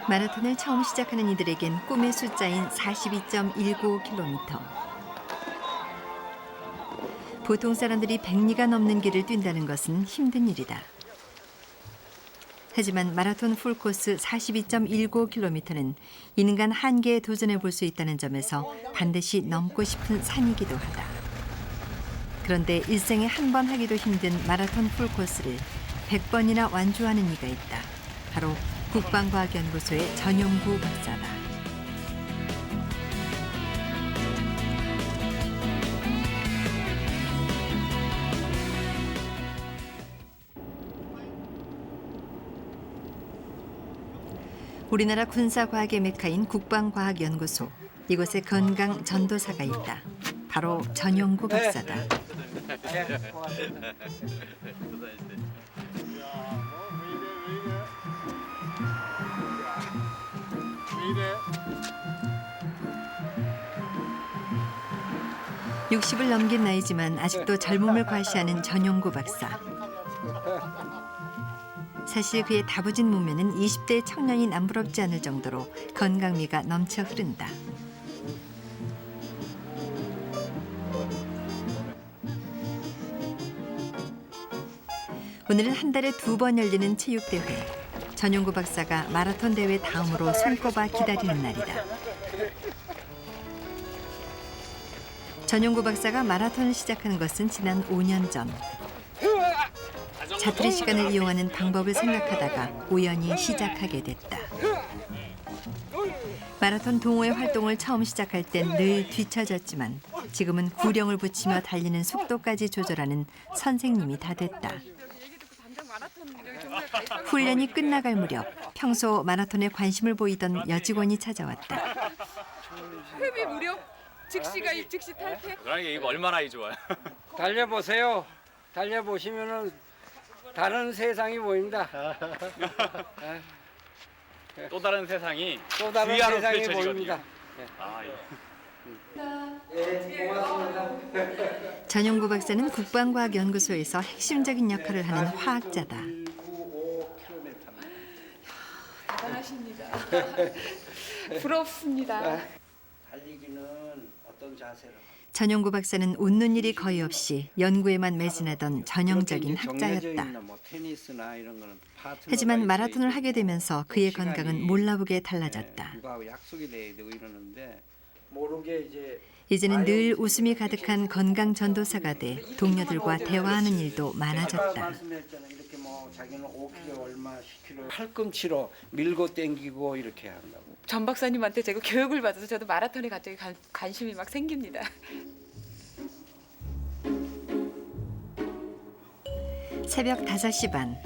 마라톤을 처음 시작하는 이들에겐 꿈의 숫자인 42.19km. 보통 사람들이 100리가 넘는 길을 뛴다는 것은 힘든 일이다. 하지만 마라톤 풀코스 42.19km는 인간 한계에 도전해 볼 수 있다는 점에서 반드시 넘고 싶은 산이기도 하다. 그런데 일생에 한 번 하기도 힘든 마라톤 풀코스를 100번이나 완주하는 이가 있다. 바로 국방과학연구소의 전용구 박사다. 우리나라 군사과학의 메카인 국방과학연구소. 이곳에 건강 전도사가 있다. 바로 전용구 박사다. 고맙습니다. 60을 넘긴 나이지만 아직도 젊음을 과시하는 전용구 박사. 사실 그의 다부진 몸매는 20대 청년이 남부럽지 않을 정도로 건강미가 넘쳐 흐른다. 오늘은 한 달에 2번 열리는 체육대회. 전용구 박사가 마라톤 대회 다음으로 손꼽아 기다리는 날이다. 전용구 박사가 마라톤을 시작하는 것은 지난 5년 전. 자투리 시간을 이용하는 방법을 생각하다가 우연히 시작하게 됐다. 마라톤 동호회 활동을 처음 시작할 땐 늘 뒤처졌지만 지금은 구령을 붙이며 달리는 속도까지 조절하는 선생님이 다 됐다. 훈련이 끝나갈 무렵 평소 마라톤에 관심을 보이던 여직원이 찾아왔다. 흡입 무료? 즉시가 즉시 탈퇴? 그러니까 이거 얼마나 좋아요. 달려보세요. 달려보시면은 다른 세상이 보입니다. 또 다른 세상이 또 다른 귀하로 세상이 펼쳐지거든요. 보입니다. 아, 예. 예, 고맙습니다. 전용구 박사는 국방과학연구소에서 핵심적인 역할을 하는 화학자다. 대단하십니다. 부럽습니다. 달리기는 어떤 자세로? 전용구 박사는 웃는 일이 거의 없이 연구에만 매진하던 전형적인 학자였다. 뭐 테니스나 이런 거는 하지만 마라톤을 하게 되면서 그의 건강은 몰라보게 달라졌다. 누구하고 약속이 돼야 되고 이러는데 모르게 이제 이제는 늘 웃음이 가득한 건강 전도사가 돼 동료들과 대화하는 일도 많아졌다. 말씀했잖아요. 이렇게 뭐 자기는 5kg 얼마 10kg 팔꿈치로 밀고 당기고 이렇게 한다고. 전 박사님한테 제가 교육을 받아서 저도 마라톤에 갑자기 관심이 막 생깁니다. 새벽 5시 반.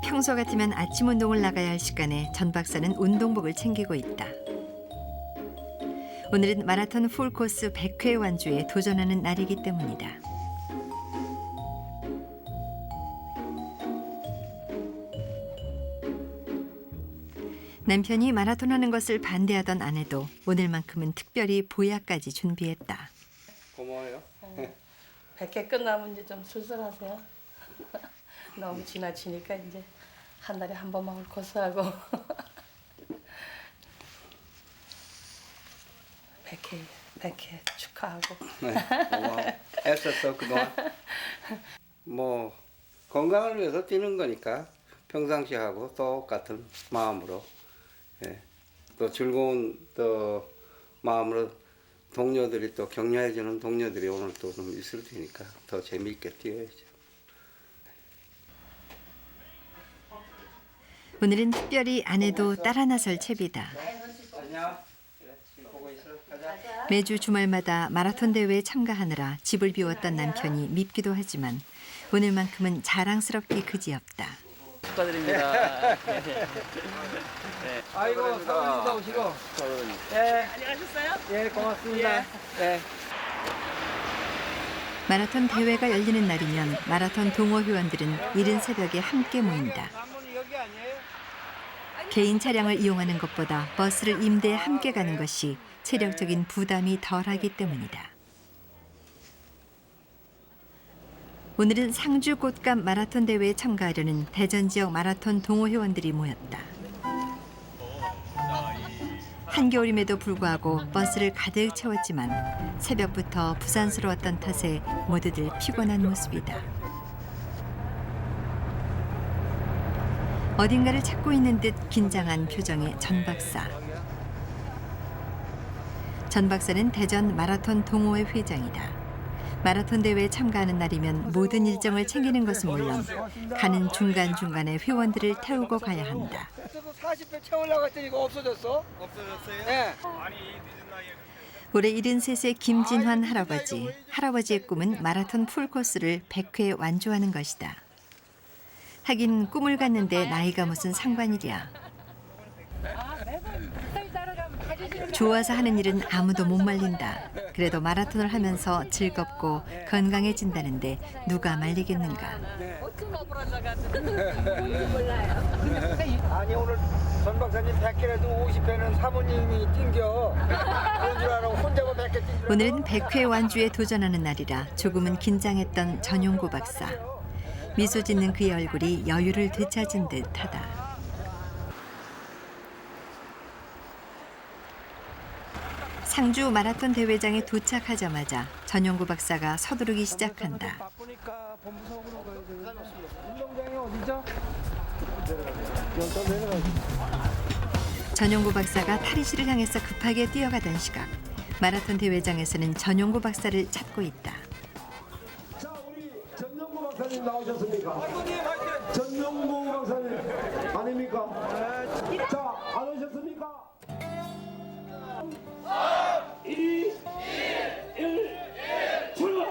평소 같으면 아침 운동을 나가야 할 시간에 전 박사는 운동복을 챙기고 있다. 오늘은 마라톤 풀코스 100회 완주에 도전하는 날이기 때문이다. 남편이 마라톤 하는 것을 반대하던 아내도 오늘만큼은 특별히 보약까지 준비했다. 고마워요. 100회 끝나면 이제 좀 슬슬하세요. 너무 지나치니까 이제 한 달에 한 번만 코스하고 100회 축하하고. 네, 고마워. 애썼어 그동안. 뭐 건강을 위해서 뛰는 거니까 평상시하고 똑같은 마음으로, 예, 또 즐거운 또 마음으로 동료들이 또 격려해주는 동료들이 오늘 또 좀 있을 테니까 더 재미있게 뛰어야죠. 오늘은 특별히 아내도 따라 나설 채비다. 안녕. 그래, 지금 보고 있어. 가자. 매주 주말마다 마라톤 대회에 참가하느라 집을 비웠던 남편이 밉기도 하지만 오늘만큼은 자랑스럽기 그지없다. 축하드립니다. 아이고, 사모님도 오시고. 예. 안녕하셨어요? 예, 고맙습니다. 예. 마라톤 대회가 열리는 날이면 마라톤 동호 회원들은 이른 새벽에 함께 모인다. 사모님 여기 아니에요? 개인 차량을 이용하는 것보다 버스를 임대해 함께 가는 것이 체력적인 부담이 덜하기 때문이다. 오늘은 상주 꽃감 마라톤 대회에 참가하려는 대전 지역 마라톤 동호 회원들이 모였다. 한겨울임에도 불구하고 버스를 가득 채웠지만 새벽부터 부산스러웠던 탓에 모두들 피곤한 모습이다. 어딘가를 찾고 있는 듯 긴장한 표정의 전 박사. 전 박사는 대전 마라톤 동호회 회장이다. 마라톤 대회에 참가하는 날이면 모든 일정을 챙기는 것은 물론 가는 중간중간에 회원들을 태우고 가야 한다. 40배 채우려고 했더니 이거 없어졌어? 없어졌어요? 네. 올해 73세 김진환 할아버지. 할아버지의 꿈은 마라톤 풀코스를 100회 완주하는 것이다. 하긴 꿈을 갖는데 나이가 무슨 상관이랴. 좋아서 하는 일은 아무도 못 말린다. 그래도 마라톤을 하면서 즐겁고 건강해진다는데 누가 말리겠는가. 아니 오늘 전 박사님 100개라도 50회는 사모님이 뛴겨. 그런 줄 알아. 혼자만 100개 뛴 줄 알아. 오늘은 100회 완주에 도전하는 날이라 조금은 긴장했던 전용구 박사. 미소 짓는 그의 얼굴이 여유를 되찾은 듯하다. 상주 마라톤 대회장에 도착하자마자 전용구 박사가 서두르기 시작한다. 바쁘니까 본부석으로 가야 돼. 운동장이 어디죠? 전용구 박사가 탈의실을 향해서 급하게 뛰어가던 시각 마라톤 대회장에서는 전용구 박사를 찾고 있다. 자, 우리 전용구 박사님 나오셨습니까? 전용구 박사님 아닙니까? 자, 안 오셨습니까? 2, 1, 출발!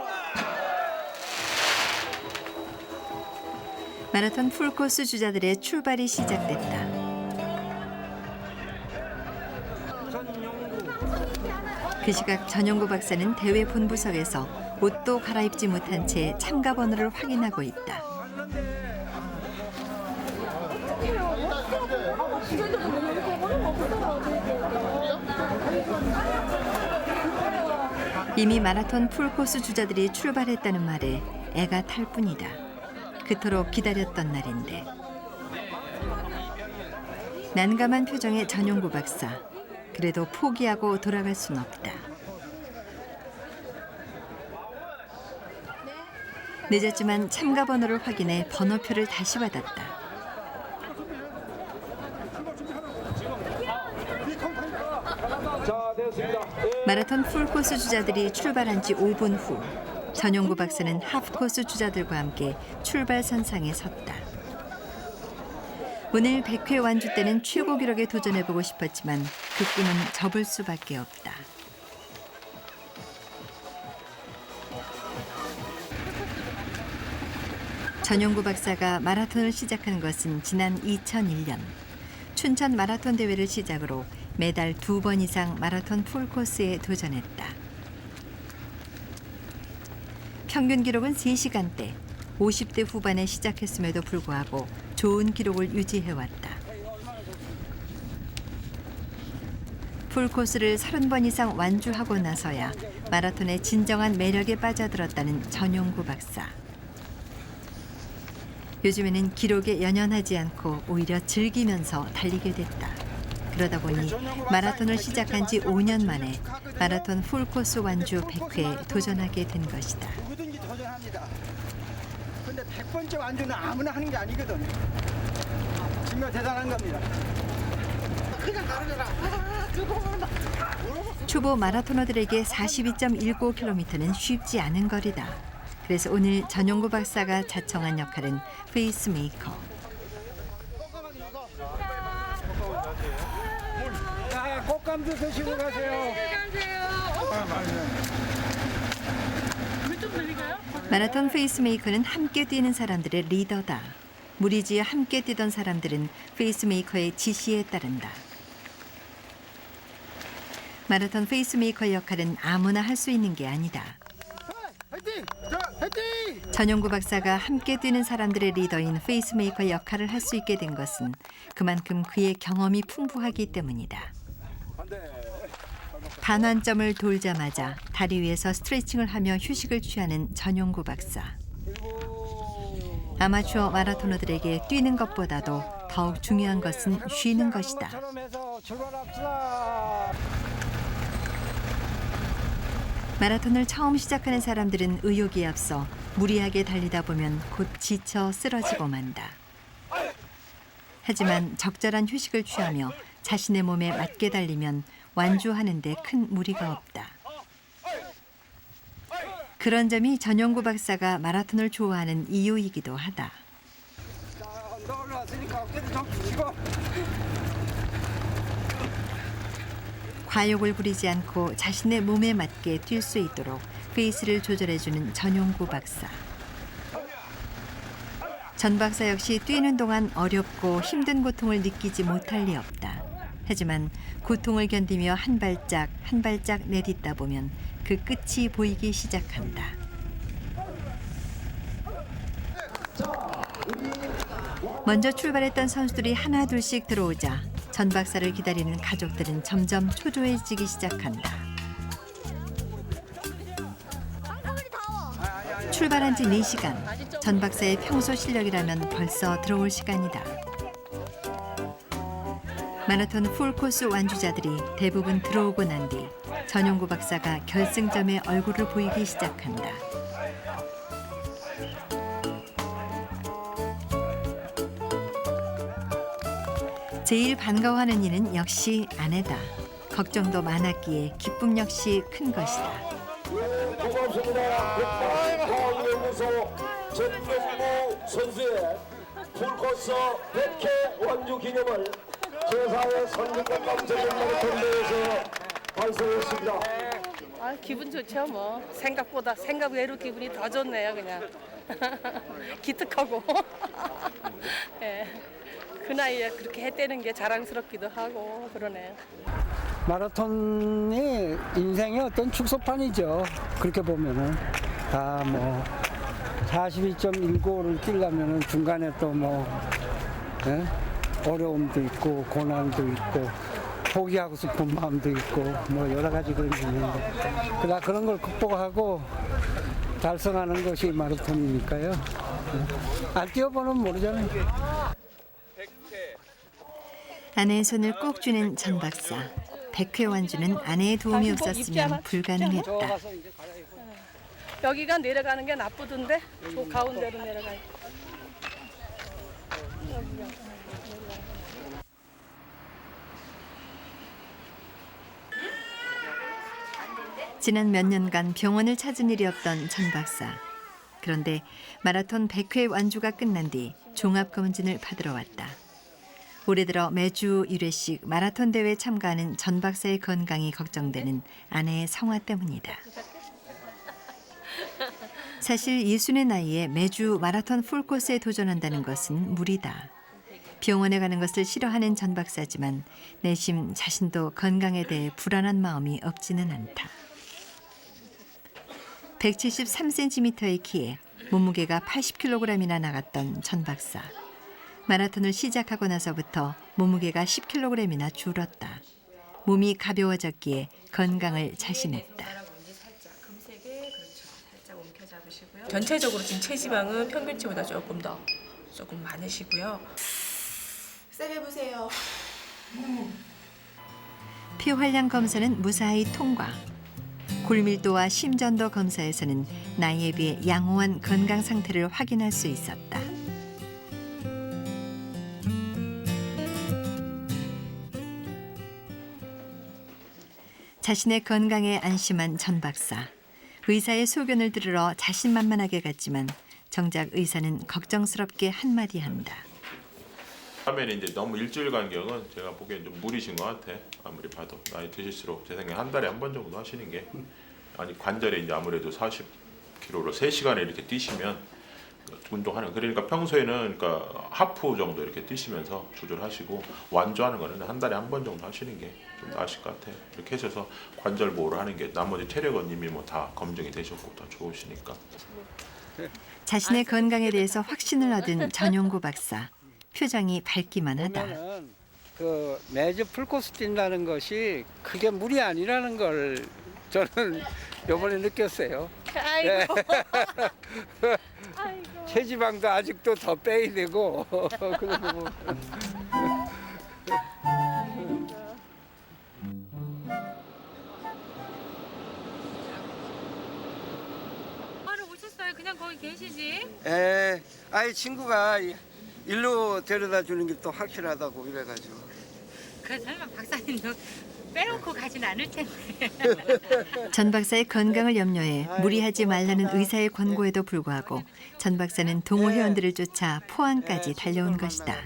마라톤 풀코스 주자들의 출발이 시작됐다. 그 시각 전용구 박사는 대회 본부석에서 옷도 갈아입지 못한 채 참가 번호를 확인하고 있다. 이미 마라톤 풀코스 주자들이 출발했다는 말에 애가 탈 뿐이다. 그토록 기다렸던 날인데. 난감한 표정의 전용구 박사. 그래도 포기하고 돌아갈 순 없다. 늦었지만 참가 번호를 확인해 번호표를 다시 받았다. 자, 되었습니다. 마라톤 풀코스 주자들이 출발한 지 5분 후 전용구 박사는 하프코스 주자들과 함께 출발선상에 섰다. 오늘 100회 완주 때는 최고 기록에 도전해보고 싶었지만 그 꿈은 접을 수밖에 없다. 전용구 박사가 마라톤을 시작한 것은 지난 2001년. 춘천 마라톤 대회를 시작으로 매달 2번 이상 마라톤 풀코스에 도전했다. 평균 기록은 3시간대, 50대 후반에 시작했음에도 불구하고 좋은 기록을 유지해왔다. 풀코스를 30번 이상 완주하고 나서야 마라톤의 진정한 매력에 빠져들었다는 전용구 박사. 요즘에는 기록에 연연하지 않고 오히려 즐기면서 달리게 됐다. 그러다 보니 마라톤을 시작한 지 5년 만에 마라톤 풀코스 완주 100회에 도전하게 된 것이다. 누구든지 도전합니다. 근데 100번째 완주는 아무나 하는 게 아니거든. 정말 대단한 겁니다. 그냥 가르쳐라. 초보 마라토너들에게 42.19km는 쉽지 않은 거리다. 그래서 오늘 전용구 박사가 자청한 역할은 페이스메이커. 자, 꽃감도 드시고 가세요. 마라톤 페이스메이커는 함께 뛰는 사람들의 리더다. 무리지어 함께 뛰던 사람들은 페이스메이커의 지시에 따른다. 마라톤 페이스메이커 역할은 아무나 할 수 있는 게 아니다. 화이팅! 자, 화이팅! 전용구 박사가 함께 뛰는 사람들의 리더인 페이스메이커 역할을 할 수 있게 된 것은 그만큼 그의 경험이 풍부하기 때문이다. 반환점을 돌자마자 다리 위에서 스트레칭을 하며 휴식을 취하는 전용구 박사. 아마추어 마라토너들에게 뛰는 것보다도 더욱 중요한 것은 쉬는 것이다. 것처럼 해서 출발합시다. 마라톤을 처음 시작하는 사람들은 의욕이 앞서 무리하게 달리다 보면 곧 지쳐 쓰러지고 만다. 하지만 적절한 휴식을 취하며 자신의 몸에 맞게 달리면 완주하는 데 큰 무리가 없다. 그런 점이 전용구 박사가 마라톤을 좋아하는 이유이기도 하다. 자, 언덕을 왔으니까 어깨도 좀 펴시고. 과욕을 부리지 않고 자신의 몸에 맞게 뛸 수 있도록 페이스를 조절해주는 전용구 박사. 전 박사 역시 뛰는 동안 어렵고 힘든 고통을 느끼지 못할 리 없다. 하지만 고통을 견디며 한 발짝 한 발짝 내딛다 보면 그 끝이 보이기 시작한다. 먼저 출발했던 선수들이 하나 둘씩 들어오자 전 박사를 기다리는 가족들은 점점 초조해지기 시작한다. 출발한 지 4시간. 전 박사의 평소 실력이라면 벌써 들어올 시간이다. 마라톤 풀코스 완주자들이 대부분 들어오고 난 뒤 전용구 박사가 결승점에 얼굴을 보이기 시작한다. 제일 반가워하는 이는 역시 아내다. 걱정도 많았기에 기쁨 역시 큰 것이다. 고맙습니다. 백마연구소 전용구 선수의 풀코스 100회 완주 기념을 제4회 선진과 깜짝의 마라톤 대회에서 발송했습니다. 아, 기분 좋죠 뭐. 생각보다 생각 외로 기분이 더 좋네요 그냥. 기특하고. 예. 그 나이에 그렇게 해대는 게 자랑스럽기도 하고 그러네요. 마라톤이 인생의 어떤 축소판이죠. 그렇게 보면은 다 뭐 42.195를 뛰려면은 중간에 또 뭐 어려움도 있고 고난도 있고 포기하고 싶은 마음도 있고 뭐 여러 가지 그런 게 있는데 그러나 그런 걸 극복하고 달성하는 것이 마라톤이니까요. 안 뛰어보면 모르잖아요. 아내의 손을 꼭 쥐는 전 박사. 100회 완주는 아내의 도움이 없었으면 불가능했다. 여기가 내려가는 게 나쁘던데 저 가운데로 내려가요. 지난 몇 년간 병원을 찾은 일이 없던 전 박사. 그런데 마라톤 100회 완주가 끝난 뒤 종합검진을 받으러 왔다. 올해 들어 매주 1회씩 마라톤 대회에 참가하는 전 박사의 건강이 걱정되는 아내의 성화 때문이다. 사실 이순의 나이에 매주 마라톤 풀코스에 도전한다는 것은 무리다. 병원에 가는 것을 싫어하는 전 박사지만 내심 자신도 건강에 대해 불안한 마음이 없지는 않다. 173cm의 키에 몸무게가 80kg이나 나갔던 전 박사. 마라톤을 시작하고 나서부터 몸무게가 10kg이나 줄었다. 몸이 가벼워졌기에 건강을 자신했다. 전체적으로 지금 체지방은 평균치보다 조금 많으시고요. 세게 보세요. 피 활량 검사는 무사히 통과. 골밀도와 심전도 검사에서는 나이에 비해 양호한 건강 상태를 확인할 수 있었다. 자신의 건강에 안심한 전 박사. 의사의 소견을 들으러 자신만만하게 갔지만 정작 의사는 걱정스럽게 한마디 한다. 하면 이제 너무 일주일 간격은 제가 보기엔 좀 무리신 것 같아. 아무리 봐도 나이 드실수록 제 생각에 한 달에 한 번 정도 하시는 게 아니 관절에 이제 아무래도 40km로 3시간에 이렇게 뛰시면 운동하는 그러니까 평소에는 그러니까 하프 정도 이렇게 뛰시면서 조절하시고 완주하는 거는 한 달에 한 번 정도 하시는 게 좀 나으실 것 같아요. 이렇게 하셔서 관절 보호를 하는 게 나머지 체력은 이미 뭐 다 검증이 되셨고 다 좋으시니까. 자신의 건강에 대해서 확신을 얻은 전용구 박사. 표정이 밝기만 하다. 보면은 그 매주 풀코스 뛴다는 것이 그게 무리 아니라는 걸 저는 이번에 느꼈어요. 아이고. 아이고. 체지방도 아직도 더 빼야 되고 그러고 바로 오셨어요? 그냥 거기 계시지? 에, 아이 친구가 일로 데려다 주는 게 또 확실하다고 이래가지고. 그 설마 박사님도 빼놓고 가진 않을 텐데. 전 박사의 건강을 염려해 무리하지 말라는 의사의 권고에도 불구하고 전 박사는 동호 회원들을 쫓아 포항까지 달려온 것이다.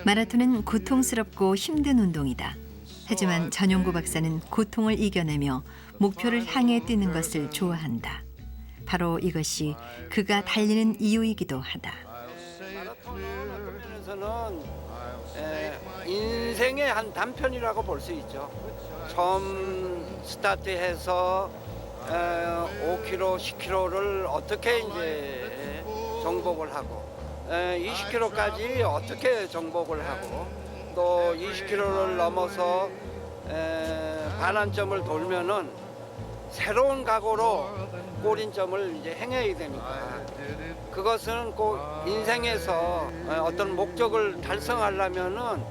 마라톤은 고통스럽고 힘든 운동이다. 하지만 전용구 박사는 고통을 이겨내며 목표를 향해 뛰는 것을 좋아한다. 바로 이것이 그가 달리는 이유이기도 하다. 마라톤은 어떤 면에서는 인생의 한 단편이라고 볼 수 있죠. 처음 스타트해서 5km, 10km를 어떻게 이제 정복을 하고 20km까지 어떻게 정복을 하고 또 20km를 넘어서 반환점을 돌면은 새로운 각오로 골인점을 이제 행해야 되니까 그것은 꼭 인생에서 어떤 목적을 달성하려면은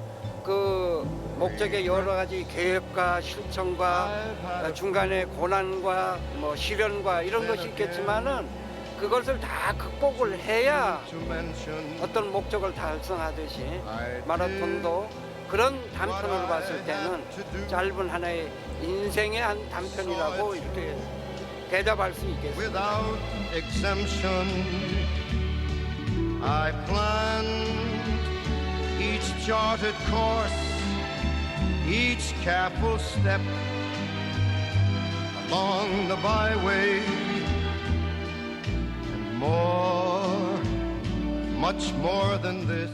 그 목적의 여러 가지 계획과 실천과 중간에 고난과 뭐 시련과 이런 것이 있겠지만은 그것을 다 극복을 해야 어떤 목적을 달성하듯이 마라톤도 그런 단편으로 봤을 때는 짧은 하나의 인생의 한 단편이라고 이렇게 대답할 수 있겠습니다. Without exemption, I planned each charted course, each careful step along the byway, and more, much more than this.